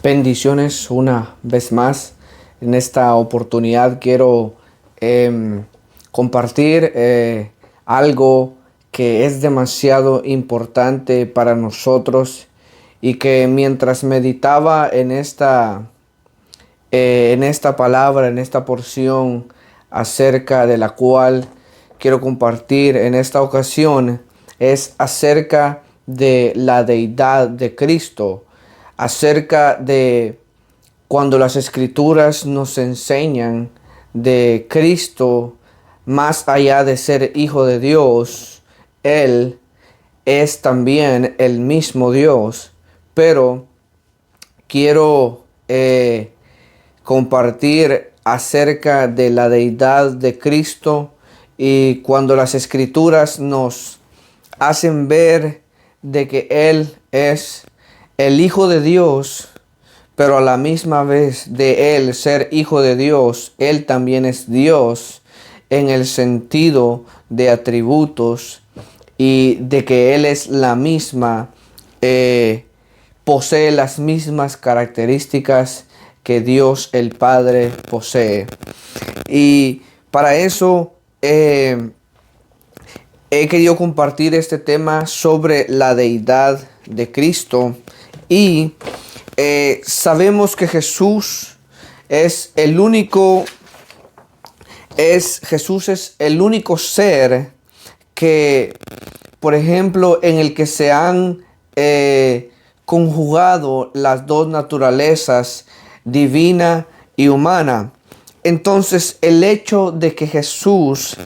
Bendiciones una vez más. En esta oportunidad quiero compartir algo que es demasiado importante para nosotros y que mientras meditaba en esta palabra, en esta porción acerca de la cual quiero compartir en esta ocasión, es acerca de la deidad de Cristo, acerca de cuando las escrituras nos enseñan de Cristo, más allá de ser hijo de Dios, Él es también el mismo Dios. Pero quiero compartir acerca de la deidad de Cristo, y cuando las escrituras nos hacen ver de que Él es el Hijo de Dios, pero a la misma vez de Él ser Hijo de Dios, Él también es Dios en el sentido de atributos, y de que Él es la misma, posee las mismas características que Dios el Padre posee. Y para eso he querido compartir este tema sobre la deidad de Cristo. Y sabemos que Jesús es el único ser que, por ejemplo, en el que se han conjugado las dos naturalezas, divina y humana. Entonces, el hecho de que Jesús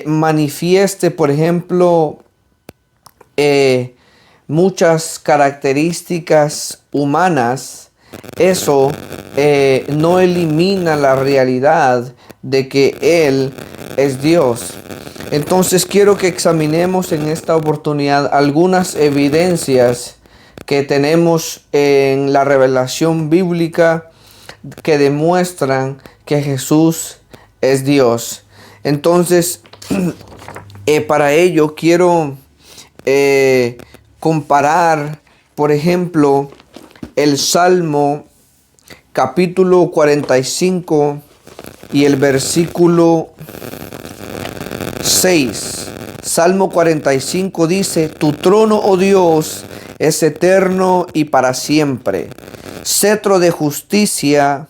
manifieste, por ejemplo, muchas características humanas, eso no elimina la realidad de que Él es Dios. Entonces quiero que examinemos en esta oportunidad algunas evidencias que tenemos en la revelación bíblica que demuestran que Jesús es Dios. Entonces, para ello quiero comparar, por ejemplo, el Salmo capítulo 45 y el versículo 6. Salmo 45 dice: Tu trono, oh Dios, es eterno y para siempre. Cetro de justicia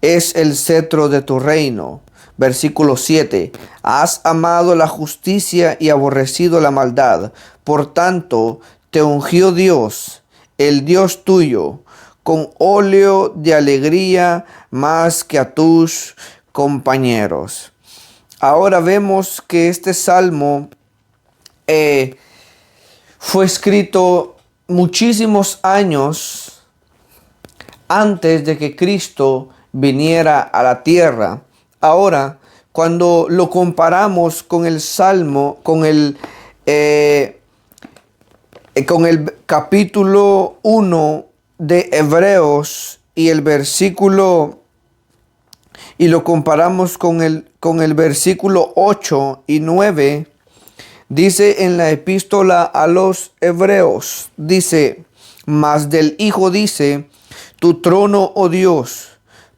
es el cetro de tu reino. Versículo 7. Has amado la justicia y aborrecido la maldad. Por tanto, te ungió Dios, el Dios tuyo, con óleo de alegría más que a tus compañeros. Ahora vemos que este salmo fue escrito muchísimos años antes de que Cristo viniera a la tierra. Ahora, cuando lo comparamos con el salmo, con el capítulo 1 de Hebreos y el versículo, y lo comparamos con el versículo 8 y 9, dice en la epístola a los Hebreos, dice: Mas del Hijo dice: Tu trono, oh Dios,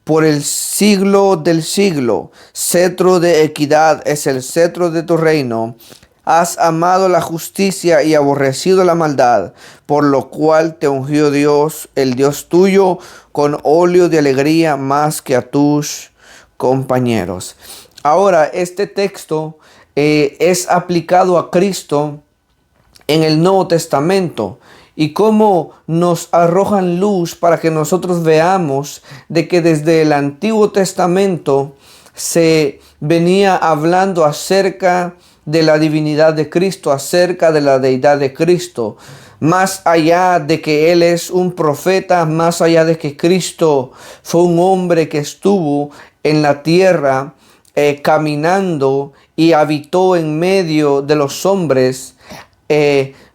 por el siglo del siglo, cetro de equidad es el cetro de tu reino. Has amado la justicia y aborrecido la maldad, por lo cual te ungió Dios, el Dios tuyo, con óleo de alegría más que a tus compañeros. Ahora, este texto es aplicado a Cristo en el Nuevo Testamento, y cómo nos arrojan luz para que nosotros veamos de que desde el Antiguo Testamento se venía hablando acerca de la divinidad de Cristo, acerca de la deidad de Cristo. Más allá de que Él es un profeta, más allá de que Cristo fue un hombre que estuvo en la tierra caminando y habitó en medio de los hombres,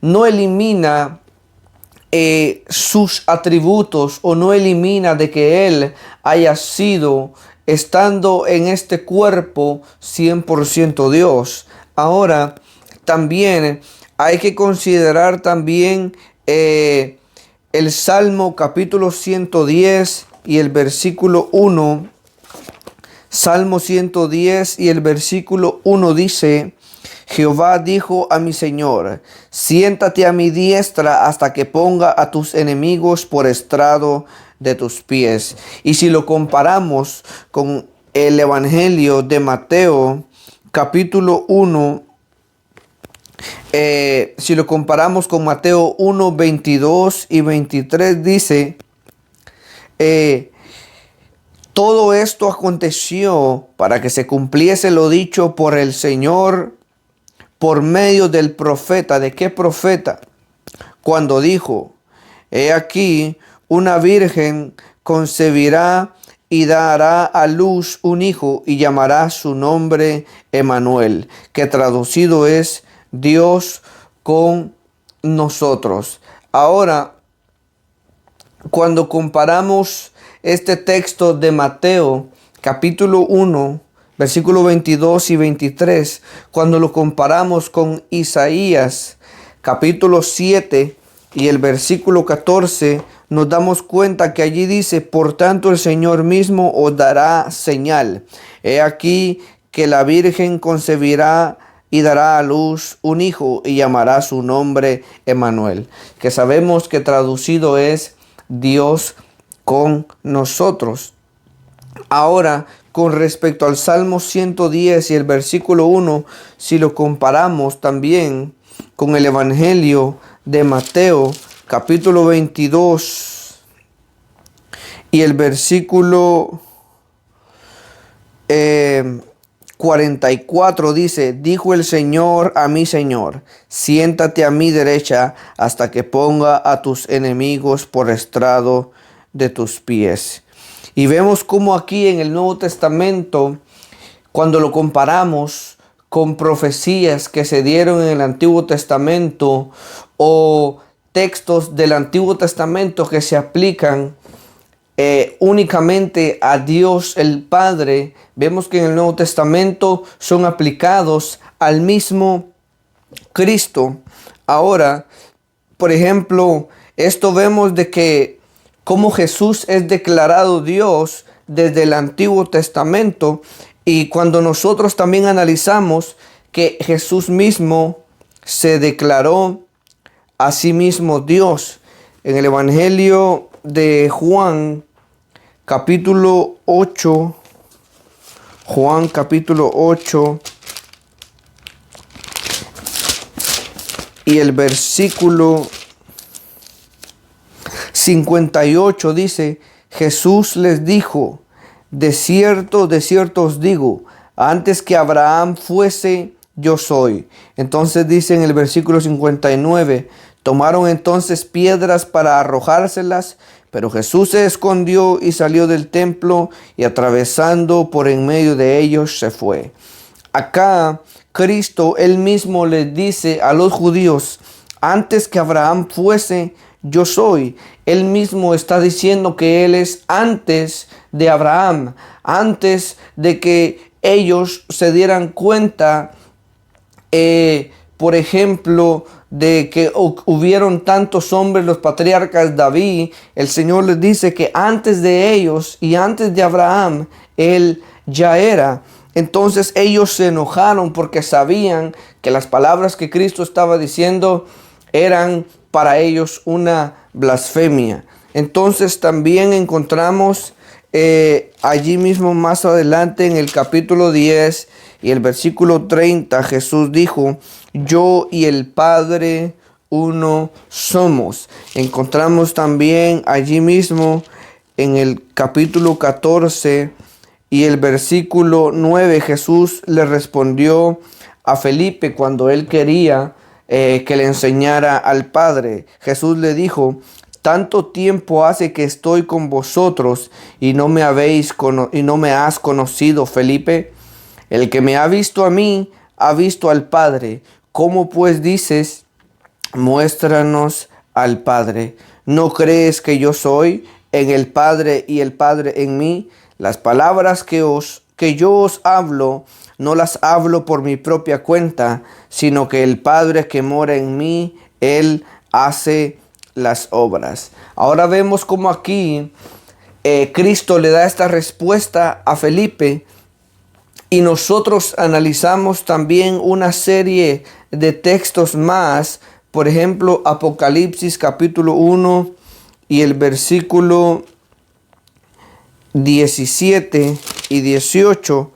no elimina sus atributos, o no elimina de que Él haya sido, estando en este cuerpo, 100% Dios. Ahora, también hay que considerar también el Salmo capítulo 110 y el versículo 1. Salmo 110 y el versículo 1 dice: Jehová dijo a mi Señor, siéntate a mi diestra hasta que ponga a tus enemigos por estrado de tus pies. Y si lo comparamos con el Evangelio de Mateo, capítulo 1, si lo comparamos con Mateo 1, 22 y 23, dice, todo esto aconteció para que se cumpliese lo dicho por el Señor por medio del profeta. ¿De qué profeta? Cuando dijo, he aquí, una virgen concebirá y dará a luz un hijo y llamará su nombre Emmanuel, que traducido es Dios con nosotros. Ahora, cuando comparamos este texto de Mateo, capítulo 1, versículos 22 y 23, cuando lo comparamos con Isaías, capítulo 7 y el versículo 14, nos damos cuenta que allí dice, por tanto el Señor mismo os dará señal. He aquí que la Virgen concebirá y dará a luz un hijo y llamará su nombre Emmanuel, que sabemos que traducido es Dios con nosotros. Ahora, con respecto al Salmo 110 y el versículo 1, si lo comparamos también con el Evangelio de Mateo, capítulo 22 y el versículo 44 dice, dijo el Señor a mi Señor, siéntate a mi derecha hasta que ponga a tus enemigos por estrado de tus pies. Y vemos cómo aquí en el Nuevo Testamento, cuando lo comparamos con profecías que se dieron en el Antiguo Testamento o textos del Antiguo Testamento que se aplican únicamente a Dios el Padre, vemos que en el Nuevo Testamento son aplicados al mismo Cristo. Ahora, por ejemplo, esto vemos de que como Jesús es declarado Dios desde el Antiguo Testamento, y cuando nosotros también analizamos que Jesús mismo se declaró a sí mismo Dios en el Evangelio de Juan, capítulo 8, Juan capítulo 8 y el versículo 58 dice, Jesús les dijo, de cierto os digo, antes que Abraham fuese, yo soy. Entonces dice en el versículo 59, tomaron entonces piedras para arrojárselas, pero Jesús se escondió y salió del templo y atravesando por en medio de ellos se fue. Acá Cristo él mismo les dice a los judíos, antes que Abraham fuese, yo soy. Él mismo está diciendo que Él es antes de Abraham, antes de que ellos se dieran cuenta, por ejemplo, de que hubieron tantos hombres, los patriarcas David. El Señor les dice que antes de ellos y antes de Abraham, Él ya era. Entonces ellos se enojaron porque sabían que las palabras que Cristo estaba diciendo eran para ellos una blasfemia. Entonces también encontramos allí mismo más adelante en el capítulo 10 y el versículo 30, Jesús dijo, yo y el Padre uno somos. Encontramos también allí mismo en el capítulo 14 y el versículo 9, Jesús le respondió a Felipe cuando él quería que le enseñara al Padre. Jesús le dijo, tanto tiempo hace que estoy con vosotros y no me has conocido, Felipe. El que me ha visto a mí, ha visto al Padre. ¿Cómo pues dices, muéstranos al Padre? ¿No crees que yo soy en el Padre y el Padre en mí? Las palabras que yo os hablo, no las hablo por mi propia cuenta, sino que el Padre que mora en mí, Él hace las obras. Ahora vemos como aquí Cristo le da esta respuesta a Felipe, y nosotros analizamos también una serie de textos más. Por ejemplo, Apocalipsis capítulo 1 y el versículo 17 y 18.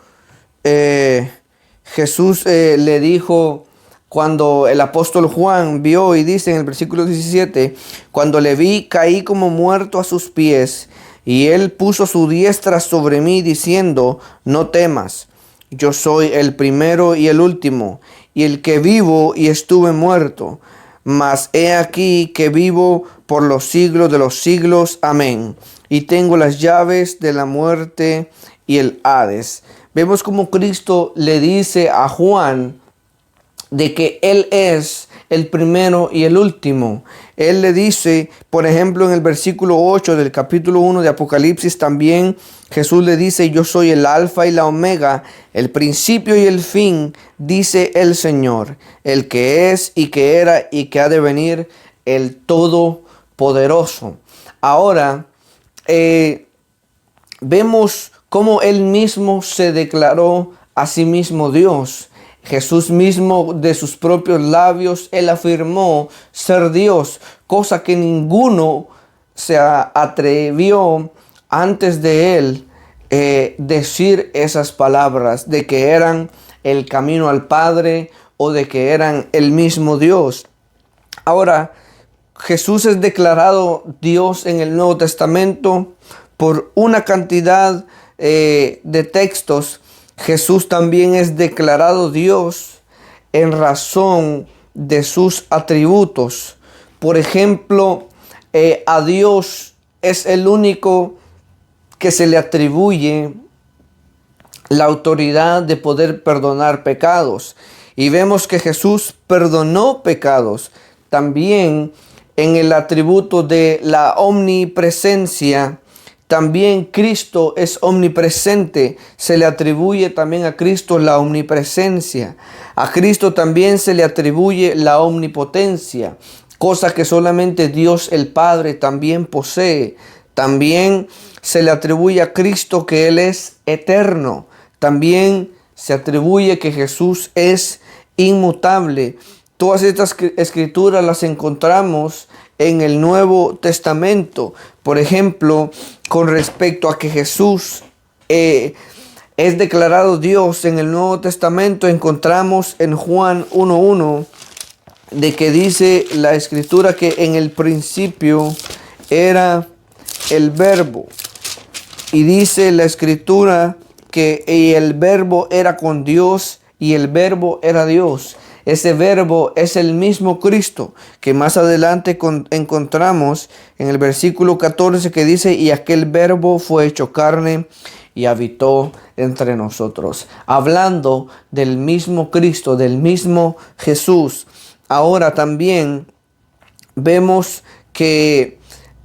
Jesús le dijo, cuando el apóstol Juan vio, y dice en el versículo 17, cuando le vi, caí como muerto a sus pies, y él puso su diestra sobre mí, diciendo, no temas, yo soy el primero y el último, y el que vivo y estuve muerto, mas he aquí que vivo por los siglos de los siglos. Amén. Y tengo las llaves de la muerte y el Hades. Vemos como Cristo le dice a Juan de que Él es el primero y el último. Él le dice, por ejemplo, en el versículo 8 del capítulo 1 de Apocalipsis, también Jesús le dice, yo soy el alfa y la omega, el principio y el fin, dice el Señor, el que es y que era y que ha de venir, el Todopoderoso. Ahora, vemos cómo Él mismo se declaró a sí mismo Dios. Jesús mismo, de sus propios labios, Él afirmó ser Dios, cosa que ninguno se atrevió antes de Él decir esas palabras, de que eran el camino al Padre o de que eran el mismo Dios. Ahora, Jesús es declarado Dios en el Nuevo Testamento por una cantidad de textos. Jesús también es declarado Dios en razón de sus atributos. Por ejemplo, a Dios es el único que se le atribuye la autoridad de poder perdonar pecados. Y vemos que Jesús perdonó pecados. También en el atributo de la omnipresencia, también Cristo es omnipresente. Se le atribuye también a Cristo la omnipresencia. A Cristo también se le atribuye la omnipotencia, cosa que solamente Dios el Padre también posee. También se le atribuye a Cristo que Él es eterno. También se atribuye que Jesús es inmutable. Todas estas escrituras las encontramos en el Nuevo Testamento. Por ejemplo, con respecto a que Jesús es declarado Dios en el Nuevo Testamento, encontramos en Juan 1:1 de que dice la escritura que en el principio era el verbo. Y dice la escritura que el verbo era con Dios y el verbo era Dios. Ese verbo es el mismo Cristo, que más adelante encontramos en el versículo 14 que dice, y aquel verbo fue hecho carne y habitó entre nosotros. Hablando del mismo Cristo, del mismo Jesús. Ahora también vemos que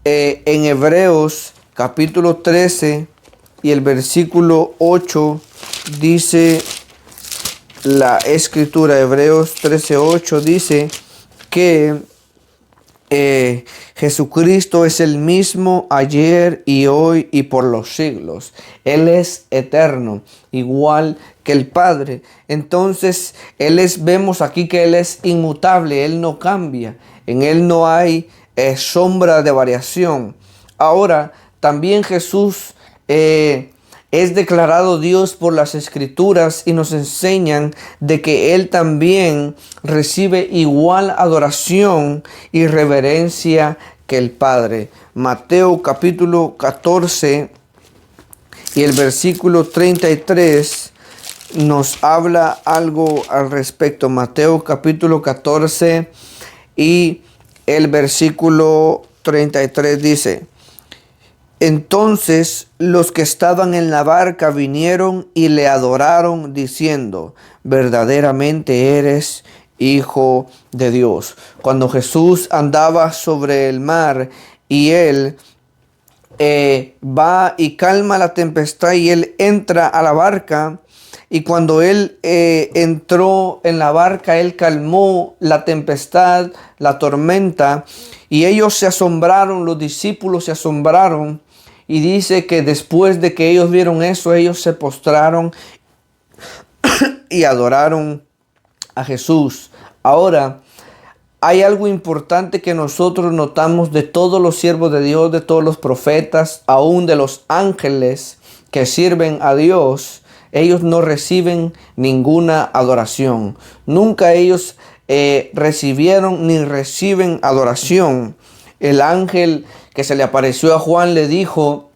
en Hebreos capítulo 13 y el versículo 8 dice la escritura, Hebreos 13:8 dice que Jesucristo es el mismo ayer y hoy y por los siglos. Él es eterno, igual que el Padre. Entonces, vemos aquí que Él es inmutable, Él no cambia. En Él no hay sombra de variación. Ahora, también Jesús es declarado Dios por las Escrituras y nos enseñan de que Él también recibe igual adoración y reverencia que el Padre. Mateo capítulo 14 y el versículo 33 nos habla algo al respecto. Mateo capítulo 14 y el versículo 33 dice: Entonces los que estaban en la barca vinieron y le adoraron, diciendo: verdaderamente eres Hijo de Dios. Cuando Jesús andaba sobre el mar y Él va y calma la tempestad y Él entra a la barca, y cuando Él entró en la barca, Él calmó la tempestad, la tormenta, Y ellos se asombraron, los discípulos se asombraron. Y dice que después de que ellos vieron eso, ellos se postraron y adoraron a Jesús. Ahora, hay algo importante que nosotros notamos de todos los siervos de Dios, de todos los profetas, aún de los ángeles que sirven a Dios. Ellos no reciben ninguna adoración. Nunca ellos recibieron ni reciben adoración. El ángel que se le apareció a Juan le dijo: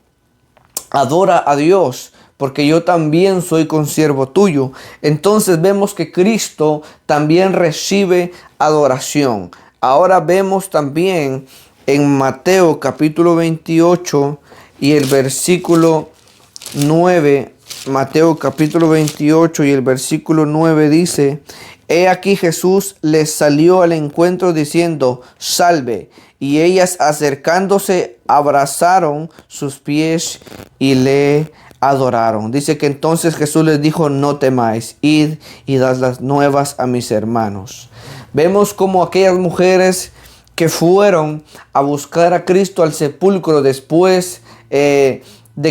adora a Dios, porque yo también soy consiervo tuyo. Entonces vemos que Cristo también recibe adoración. Ahora vemos también en Mateo capítulo 28 y el versículo 9. Mateo capítulo 28 y el versículo 9 dice: He aquí Jesús les salió al encuentro diciendo: salve. Y ellas, acercándose, abrazaron sus pies y le adoraron. Dice que entonces Jesús les dijo: no temáis, id y dad las nuevas a mis hermanos. Vemos como aquellas mujeres que fueron a buscar a Cristo al sepulcro después de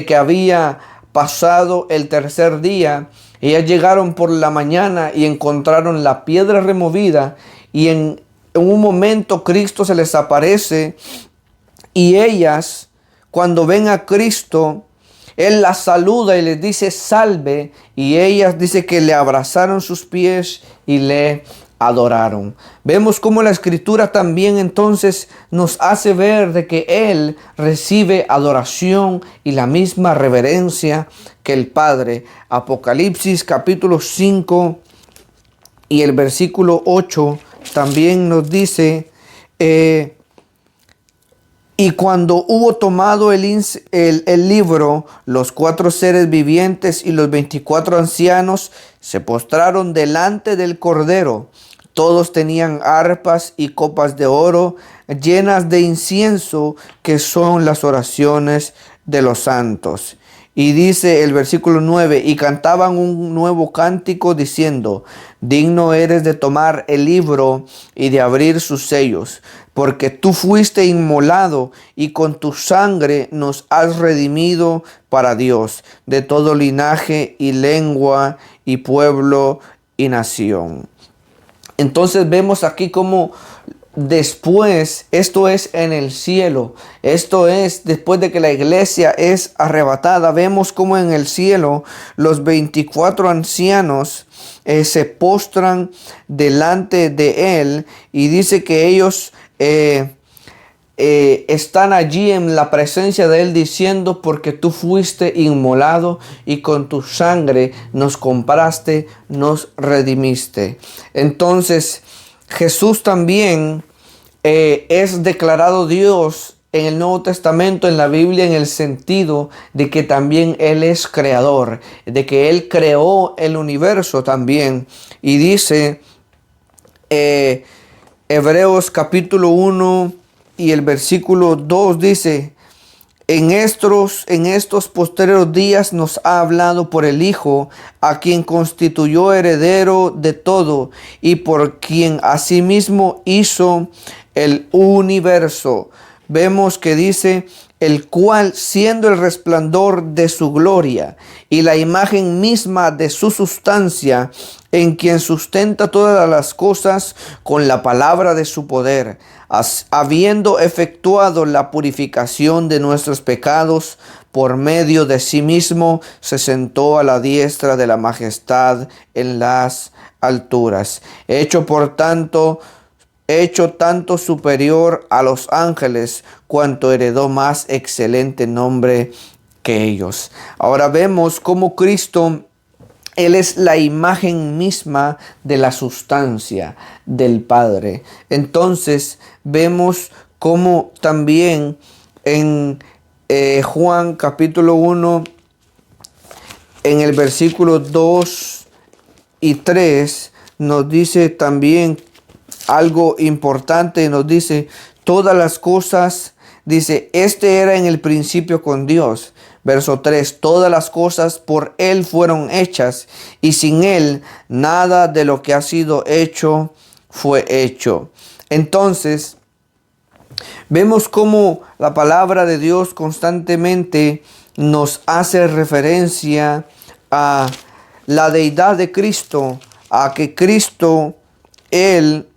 que había pasado el tercer día, ellas llegaron por la mañana y encontraron la piedra removida, y en un momento Cristo se les aparece, y ellas, cuando ven a Cristo, Él las saluda y les dice: salve. Y ellas, dice que le abrazaron sus pies y le adoraron. Vemos cómo la Escritura también entonces nos hace ver de que Él recibe adoración y la misma reverencia que el Padre. Apocalipsis capítulo 5 y el versículo 8 también nos dice: y cuando hubo tomado el libro, los 4 seres vivientes y los 24 ancianos se postraron delante del Cordero. Todos tenían arpas y copas de oro llenas de incienso, que son las oraciones de los santos. Y dice el versículo 9: y cantaban un nuevo cántico diciendo: digno eres de tomar el libro y de abrir sus sellos, porque tú fuiste inmolado y con tu sangre nos has redimido para Dios de todo linaje y lengua y pueblo y nación. Entonces vemos aquí como después, esto es en el cielo, esto es después de que la iglesia es arrebatada, vemos como en el cielo los 24 ancianos se postran delante de Él, y dice que ellos están allí en la presencia de Él diciendo: porque tú fuiste inmolado y con tu sangre nos compraste, nos redimiste. Entonces Jesús también es declarado Dios en el Nuevo Testamento, en la Biblia, en el sentido de que también Él es creador, de que Él creó el universo también. Y dice Hebreos capítulo 1 y el versículo 2 dice: en estos postreros días nos ha hablado por el Hijo, a quien constituyó heredero de todo y por quien asimismo hizo el universo. Vemos que dice: el cual, siendo el resplandor de su gloria y la imagen misma de su sustancia, en quien sustenta todas las cosas con la palabra de su poder, habiendo efectuado la purificación de nuestros pecados, por medio de sí mismo se sentó a la diestra de la majestad en las alturas, hecho tanto superior a los ángeles, cuanto heredó más excelente nombre que ellos. Ahora vemos cómo Cristo, Él es la imagen misma de la sustancia del Padre. Entonces vemos cómo también en Juan capítulo 1, en el versículo 2 y 3, nos dice también algo importante. Nos dice: todas las cosas, dice, era en el principio con Dios. Verso 3: todas las cosas por Él fueron hechas, y sin Él nada de lo que ha sido hecho fue hecho. Entonces Vemos cómo la palabra de Dios constantemente nos hace referencia a la deidad de Cristo, a que Cristo, Él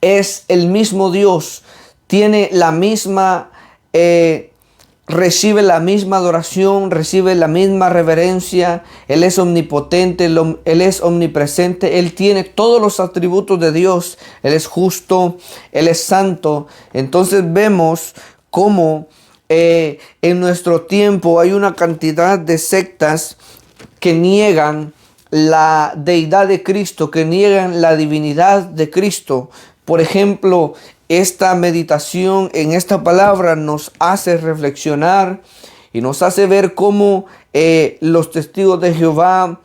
es el mismo Dios, tiene la misma, recibe la misma adoración, recibe la misma reverencia. Él es omnipotente, Él es omnipresente, Él tiene todos los atributos de Dios. Él es justo, Él es santo. Entonces vemos cómo en nuestro tiempo hay una cantidad de sectas que niegan la deidad de Cristo, que niegan la divinidad de Cristo. Por ejemplo, esta meditación en esta palabra nos hace reflexionar y nos hace ver cómo los testigos de Jehová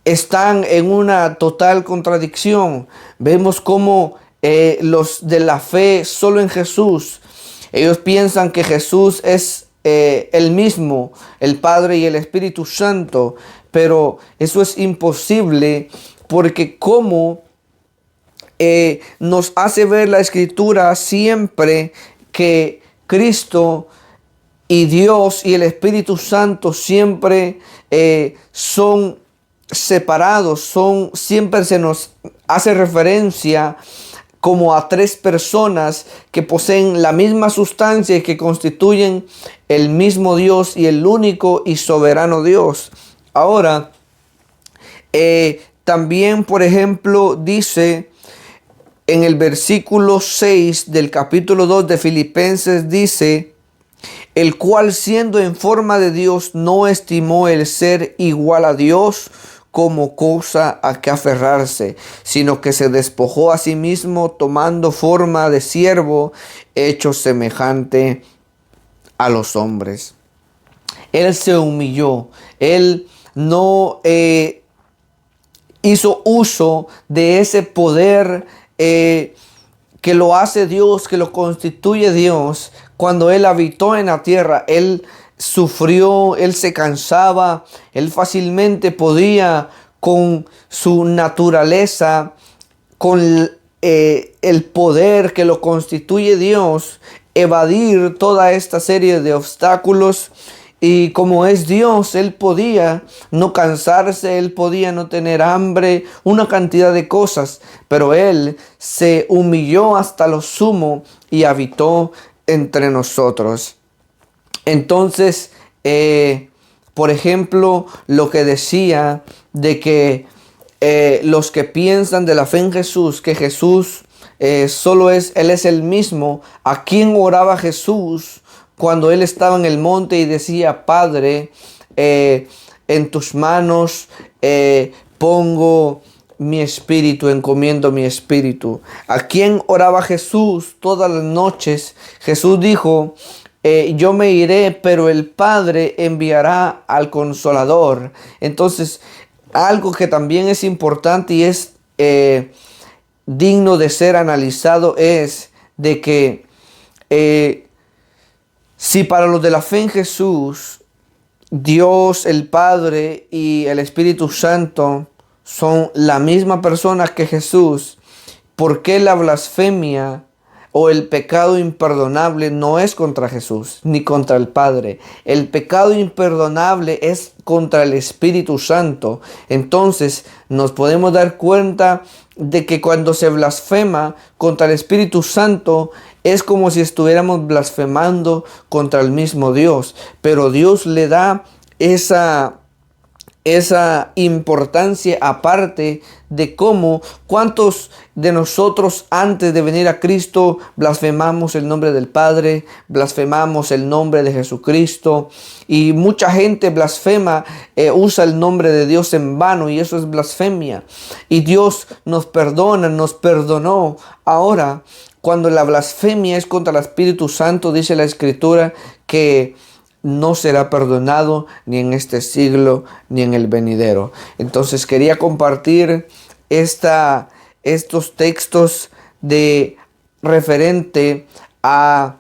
están en una total contradicción. Vemos cómo los de la fe solo en Jesús, ellos piensan que Jesús es el mismo, el Padre y el Espíritu Santo, pero eso es imposible, porque como nos hace ver la Escritura siempre que Cristo y Dios y el Espíritu Santo siempre son separados, siempre se nos hace referencia como a tres personas que poseen la misma sustancia y que constituyen el mismo Dios y el único y soberano Dios. Ahora, también, por ejemplo, dice en el versículo 6 del capítulo 2 de Filipenses, dice: el cual, siendo en forma de Dios, no estimó el ser igual a Dios como cosa a que aferrarse, sino que se despojó a sí mismo, tomando forma de siervo, hecho semejante a los hombres. Él se humilló, él no hizo uso de ese poder que lo hace Dios, que lo constituye Dios. Cuando él habitó en la tierra, él sufrió, él se cansaba, él fácilmente podía, con su naturaleza, con el poder que lo constituye Dios, evadir toda esta serie de obstáculos. Y como es Dios, Él podía no cansarse, Él podía no tener hambre, una cantidad de cosas, pero Él se humilló hasta lo sumo y habitó entre nosotros. Entonces, por ejemplo, lo que decía de que los que piensan de la fe en Jesús, que Jesús Él es el mismo. ¿A quién oraba Jesús cuando Él estaba en el monte y decía: Padre, en tus manos pongo mi espíritu, encomiendo mi espíritu? ¿A quién oraba Jesús todas las noches? Jesús dijo: yo me iré, pero el Padre enviará al Consolador. Entonces, algo que también es importante y es digno de ser analizado es de que si para los de la fe en Jesús, Dios el Padre y el Espíritu Santo son la misma persona que Jesús, ¿por qué la blasfemia o el pecado imperdonable no es contra Jesús ni contra el Padre? El pecado imperdonable es contra el Espíritu Santo. Entonces nos podemos dar cuenta de que cuando se blasfema contra el Espíritu Santo es como si estuviéramos blasfemando contra el mismo Dios. Pero Dios le da esa importancia aparte de cuántos de nosotros antes de venir a Cristo blasfemamos el nombre del Padre, blasfemamos el nombre de Jesucristo, y mucha gente blasfema, usa el nombre de Dios en vano, y eso es blasfemia. Y Dios nos perdona, nos perdonó. Ahora, cuando la blasfemia es contra el Espíritu Santo, dice la Escritura que no será perdonado ni en este siglo ni en el venidero. Entonces quería compartir estos textos de referente a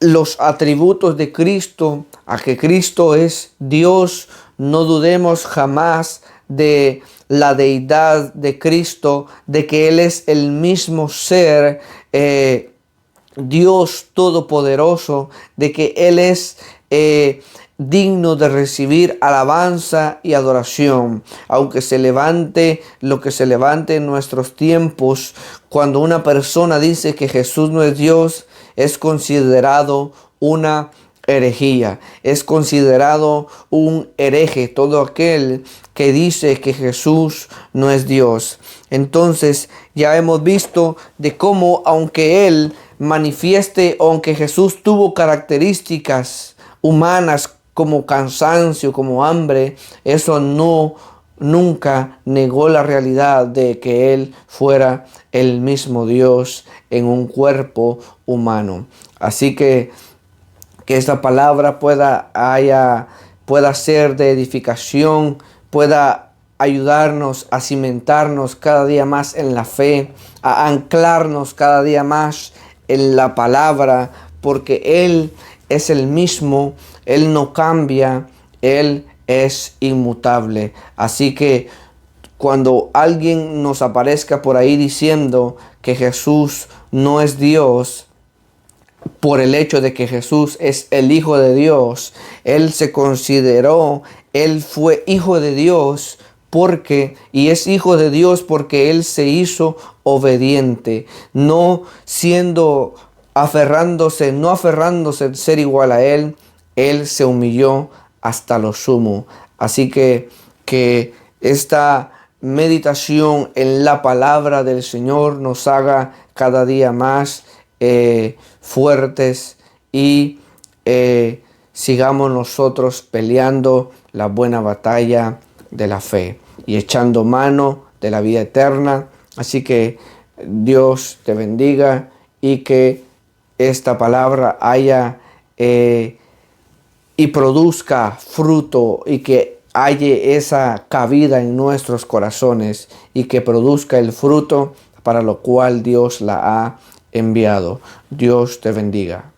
los atributos de Cristo, a que Cristo es Dios. No dudemos jamás de la deidad de Cristo, de que Él es el mismo ser, Dios Todopoderoso, de que Él es digno de recibir alabanza y adoración. Aunque se levante lo que se levante en nuestros tiempos, cuando una persona dice que Jesús no es Dios, es considerado una herejía, es considerado un hereje todo aquel que dice que Jesús no es Dios. Entonces ya hemos visto de cómo, aunque Él manifieste, aunque Jesús tuvo características humanas como cansancio, como hambre, eso nunca negó la realidad de que Él fuera el mismo Dios en un cuerpo humano. Así que esta palabra pueda ser de edificación, pueda ayudarnos a cimentarnos cada día más en la fe, a anclarnos cada día más en la palabra, porque Él es el mismo, Él no cambia, Él es inmutable. Así que cuando alguien nos aparezca por ahí diciendo que Jesús no es Dios, por el hecho de que Jesús es el Hijo de Dios, Él se consideró, Él fue Hijo de Dios y es Hijo de Dios porque Él se hizo obediente, no aferrándose en ser igual a Él, Él se humilló hasta lo sumo. Así que esta meditación en la palabra del Señor nos haga cada día más fuertes y sigamos nosotros peleando la buena batalla de la fe y echando mano de la vida eterna. Así que Dios te bendiga y que esta palabra haya y produzca fruto y que halle esa cabida en nuestros corazones y que produzca el fruto para lo cual Dios la ha enviado. Dios te bendiga.